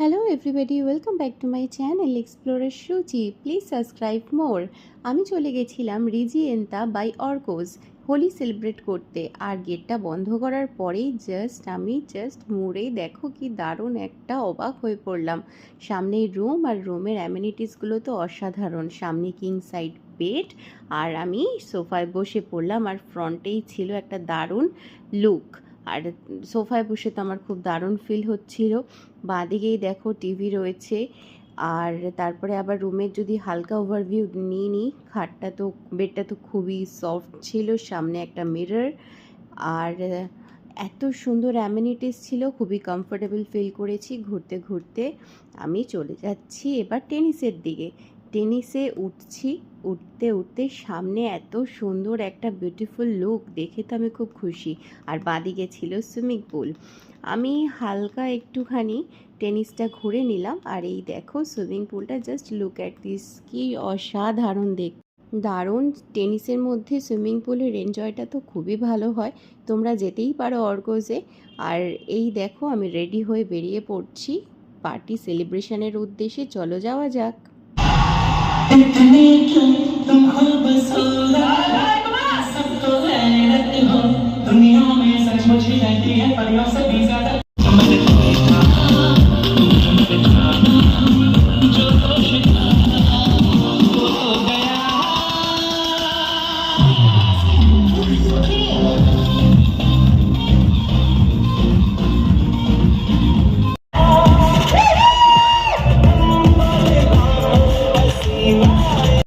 Hello everybody, welcome back to my channel explorer Suchi. Please subscribe more. আমি চলে গেছিলাম রিজিয়েন্তা বাই অর্কোজ হোলি সেলিব্রেট করতে। আর গেটটা বন্ধ করার পরেই আমি মুড়েই দেখো কি দারুণ একটা অবাক হয়ে পড়লাম। সামনেই রুম, আর রুমের অ্যামিনিটিসগুলো তো অসাধারণ। সামনে কিং সাইড বেড, আর আমি সোফায় বসে পড়লাম, আর ফ্রন্টেই ছিল একটা দারুণ লুক। আর সোফায় বসে তো আমার খুব দারুণ ফিল হচ্ছিল। বাঁদিকেই দেখো টিভি রয়েছে। আর তারপরে আবার রুমের যদি হালকা ওভারভিউ নিই, বেডটা তো খুবই সফট ছিল। সামনে একটা মিরর, আর এত সুন্দর অ্যামেনিটিস ছিল, খুবই কমফোর্টেবল ফিল করেছি। ঘুরতে ঘুরতে আমি চলে যাচ্ছি এবার টেনিসের দিকে। টেনিসে উঠতে উঠতে সামনে এত সুন্দর একটা বিউটিফুল লুক দেখে তো আমি খুব খুশি। আর বাঁদিকে ছিল সুইমিং পুল। আমি হালকা একটুখানি টেনিসটা ঘুরে নিলাম, আর এই দেখো সুইমিং পুলটা। জাস্ট লুক অ্যাট দিস, কি অসাধারণ দারুণ। টেনিসের মধ্যে সুইমিং পুলের এনজয়টা তো খুবই ভালো হয়। তোমরা যেতেই পারো অর্কোজে। আর এই দেখো আমি রেডি হয়ে বেরিয়ে পড়ছি পার্টি সেলিব্রেশনের উদ্দেশ্যে। চলো যাওয়া যাক। दुनिया में सचमुच ही रहती है परियों से भी ज्यादा।